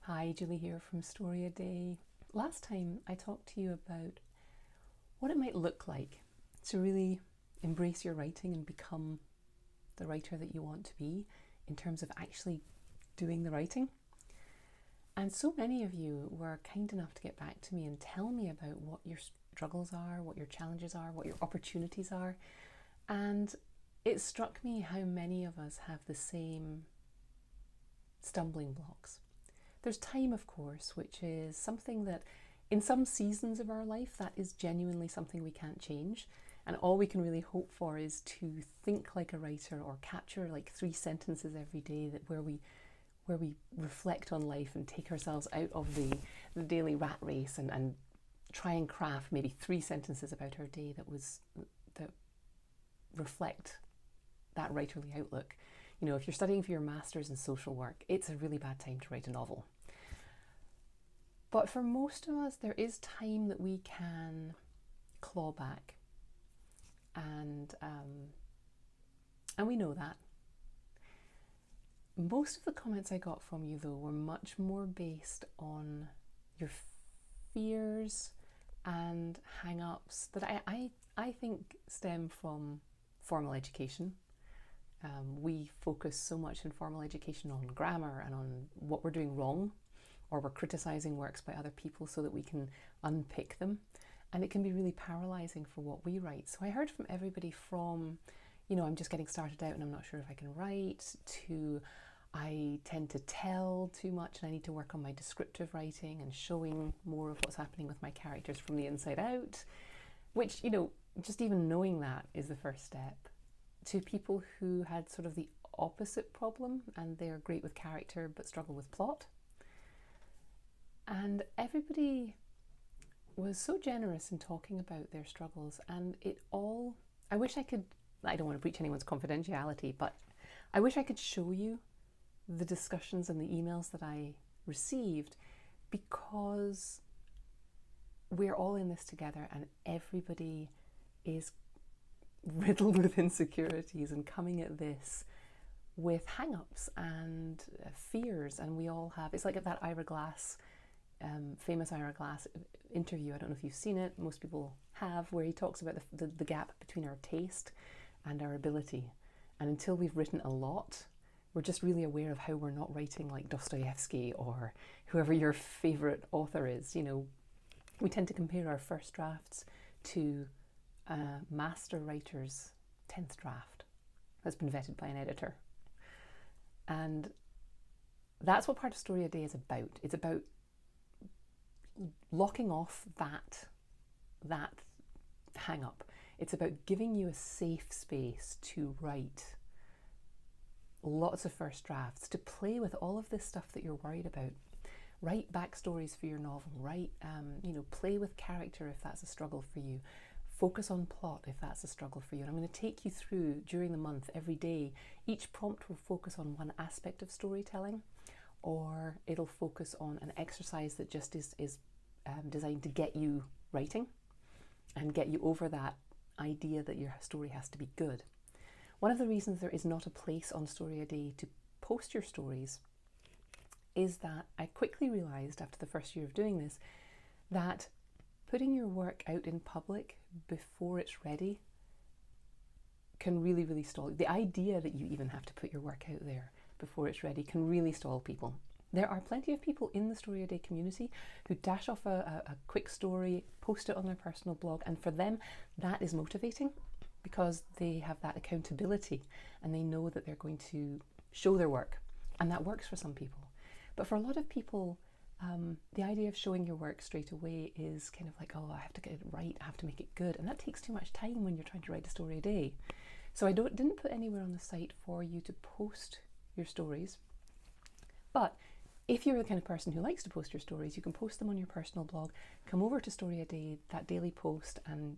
Hi, Julie here from StoryADay. Last time I talked to you about what it might look like to really embrace your writing and become the writer that you want to be in terms of actually doing the writing. And so many of you were kind enough to get back to me and tell me about what your struggles are, what your challenges are, what your opportunities are. And it struck me how many of us have the same stumbling blocks. There's time, of course, which is something that in some seasons of our life, that is genuinely something we can't change. And all we can really hope for is to think like a writer or capture like 3 sentences every day where we reflect on life and take ourselves out of the daily rat race and try and craft maybe 3 sentences about our day that reflect that writerly outlook. You know, if you're studying for your master's in social work, it's a really bad time to write a novel. But for most of us, there is time that we can claw back, and we know that. Most of the comments I got from you, though, were much more based on your fears and hang-ups that I think stem from formal education. We focus so much in formal education on grammar and on what we're doing wrong, or we're criticizing works by other people so that we can unpick them. And it can be really paralyzing for what we write. So I heard from everybody from, I'm just getting started out and I'm not sure if I can write, to I tend to tell too much and I need to work on my descriptive writing and showing more of what's happening with my characters from the inside out, which, just even knowing that is the first step. To people who had sort of the opposite problem and they're great with character but struggle with plot. And everybody was so generous in talking about their struggles, and I wish I could, I don't want to breach anyone's confidentiality, but I wish I could show you the discussions and the emails that I received, because we're all in this together and everybody is riddled with insecurities and coming at this with hang-ups and fears, and we all have, it's like that Ira Glass, famous Ira Glass interview, I don't know if you've seen it, most people have, where he talks about the gap between our taste and our ability. And until we've written a lot, we're just really aware of how we're not writing like Dostoevsky or whoever your favorite author is. We tend to compare our first drafts to a master writer's 10th draft that's been vetted by an editor. And that's what part of StoryADay is about. It's about locking off that hang up. It's about giving you a safe space to write lots of first drafts, to play with all of this stuff that you're worried about. Write backstories for your novel, play with character if that's a struggle for you. Focus on plot if that's a struggle for you. And I'm going to take you through during the month, every day. Each prompt will focus on one aspect of storytelling, or it'll focus on an exercise that just is designed to get you writing and get you over that idea that your story has to be good. One of the reasons there is not a place on StoryADay to post your stories is that I quickly realized after the first year of doing this that putting your work out in public before it's ready can really, really stall. The idea that you even have to put your work out there before it's ready can really stall people. There are plenty of people in the StoryADay community who dash off a quick story, post it on their personal blog, and for them that is motivating because they have that accountability and they know that they're going to show their work, and that works for some people. But for a lot of people, the idea of showing your work straight away is kind of like, oh, I have to get it right, I have to make it good, and that takes too much time when you're trying to write a story a day. So I didn't put anywhere on the site for you to post your stories, but if you're the kind of person who likes to post your stories, you can post them on your personal blog. Come over to StoryADay, that daily post, and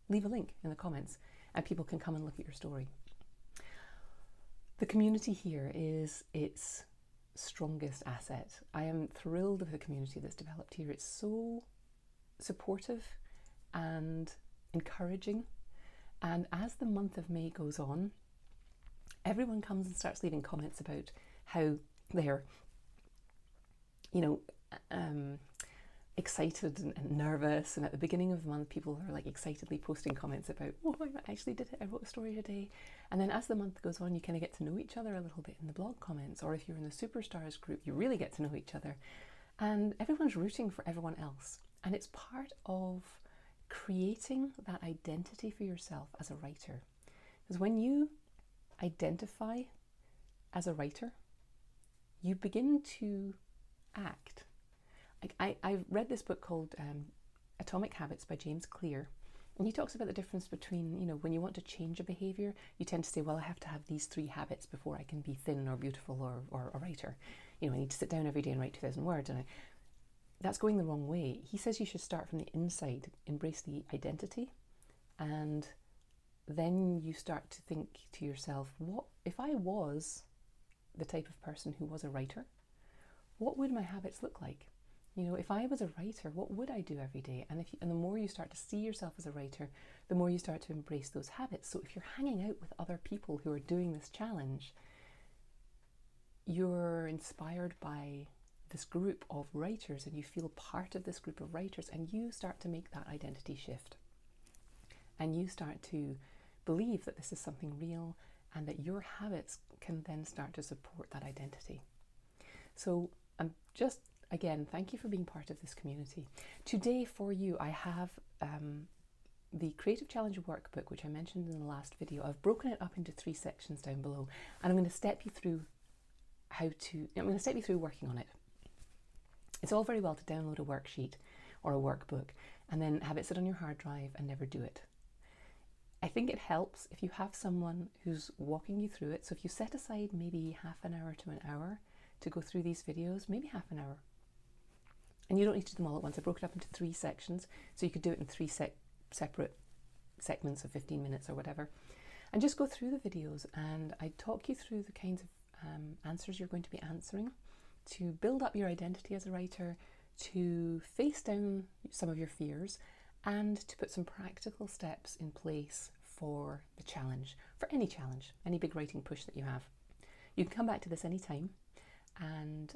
leave a link in the comments, and people can come and look at your story. The community here is its strongest asset. I am thrilled with the community that's developed here. It's so supportive and encouraging. And as the month of May goes on, everyone comes and starts leaving comments about how they're you know, excited and nervous, and at the beginning of the month people are like excitedly posting comments about, oh, I actually did it, I wrote a story today. And then as the month goes on, you kind of get to know each other a little bit in the blog comments, or if you're in the Superstars group, you really get to know each other, and everyone's rooting for everyone else. And it's part of creating that identity for yourself as a writer, because when you identify as a writer, you begin to act. I've read this book called Atomic Habits by James Clear, and he talks about the difference between, you know, when you want to change a behavior, you tend to say, well, I have to have these 3 habits before I can be thin or beautiful or a writer. You know, I need to sit down every day and write 2,000 words, and that's going the wrong way. He says you should start from the inside, embrace the identity, and then you start to think to yourself, what if I was the type of person who was a writer, what would my habits look like? You know, if I was a writer, what would I do every day? And the more you start to see yourself as a writer, the more you start to embrace those habits. So if you're hanging out with other people who are doing this challenge, you're inspired by this group of writers, and you feel part of this group of writers, and you start to make that identity shift. And you start to believe that this is something real, and that your habits can then start to support that identity. So again, thank you for being part of this community. Today for you, I have the Creative Challenge Workbook, which I mentioned in the last video. I've broken it up into 3 sections down below, and I'm going to step you through working on it. It's all very well to download a worksheet or a workbook and then have it sit on your hard drive and never do it. I think it helps if you have someone who's walking you through it. So if you set aside maybe half an hour to an hour to go through these videos, maybe half an hour. And you don't need to do them all at once. I broke it up into 3 sections, so you could do it in 3 separate segments of 15 minutes or whatever. And just go through the videos, and I talk you through the kinds of answers you're going to be answering to build up your identity as a writer, to face down some of your fears, and to put some practical steps in place for the challenge, for any challenge, any big writing push that you have. You can come back to this anytime, and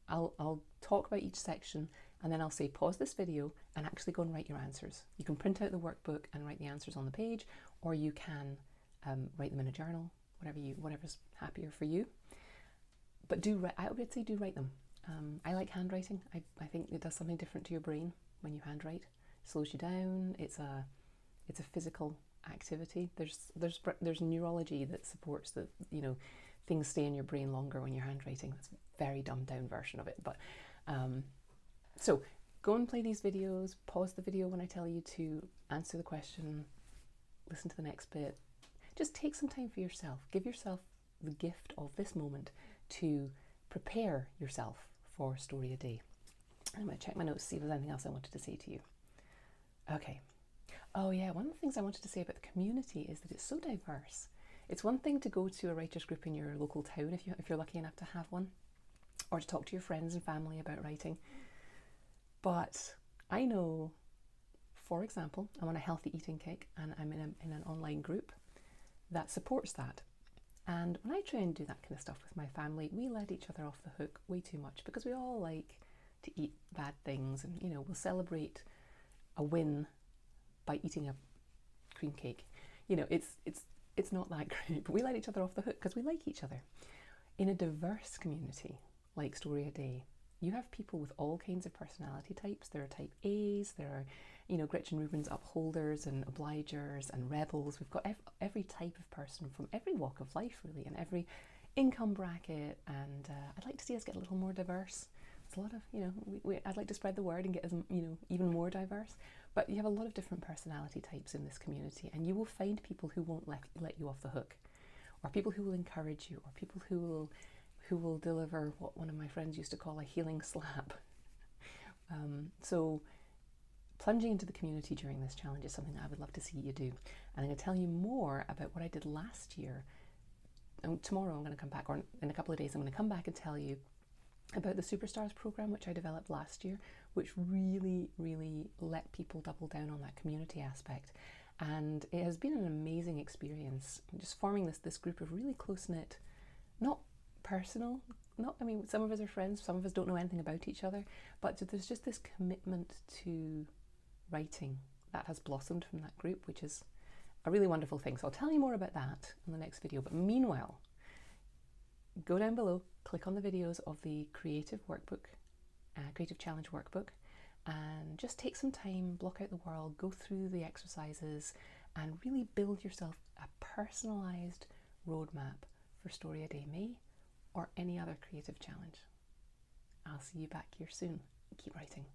I'll talk about each section, and then I'll say pause this video and actually go and write your answers. You can print out the workbook and write the answers on the page, or you can write them in a journal, whatever's happier for you. But I would say do write them. I like handwriting. I think it does something different to your brain when you handwrite. It slows you down. It's a physical activity. There's neurology that supports that, you know, things stay in your brain longer when you're handwriting. That's a very dumbed down version of it. But so go and play these videos, pause the video when I tell you to answer the question, listen to the next bit. Just take some time for yourself. Give yourself the gift of this moment to prepare yourself for Story a Day. I'm going to check my notes to see if there's anything else I wanted to say to you. Okay. Oh yeah, one of the things I wanted to say about the community is that it's so diverse. It's one thing to go to a writers group in your local town if you're lucky enough to have one, or to talk to your friends and family about writing. But I know, for example, I'm on a healthy eating kick, and I'm in an online group that supports that. And when I try and do that kind of stuff with my family, we let each other off the hook way too much, because we all like to eat bad things, and you know, we'll celebrate a win by eating a cream cake. You know, it's not that great, but we let each other off the hook because we like each other. In a diverse community like StoryADay, you have people with all kinds of personality types. There are type A's, there are, you know, Gretchen Rubin's upholders and obligers and rebels. We've got every type of person from every walk of life, really, and every income bracket. And I'd like to see us get a little more diverse. It's a lot of, you know, I'd like to spread the word and get us, you know, even more diverse. But you have a lot of different personality types in this community, and you will find people who won't let you off the hook, or people who will encourage you, or people who will deliver what one of my friends used to call a healing slap. So plunging into the community during this challenge is something that I would love to see you do. And I'm going to tell you more about what I did last year. And tomorrow I'm going to come back, or in a couple of days I'm going to come back and tell you about the Superstars program, which I developed last year, which really, really let people double down on that community aspect. And it has been an amazing experience, just forming this group of really close-knit, not personal not, I mean, some of us are friends, some of us don't know anything about each other, but there's just this commitment to writing that has blossomed from that group, which is a really wonderful thing. So I'll tell you more about that in the next video. But meanwhile, go down below, click on the videos of the Creative Challenge workbook, and just take some time, block out the world, go through the exercises, and really build yourself a personalised roadmap for StoryADay May or any other creative challenge. I'll see you back here soon. Keep writing.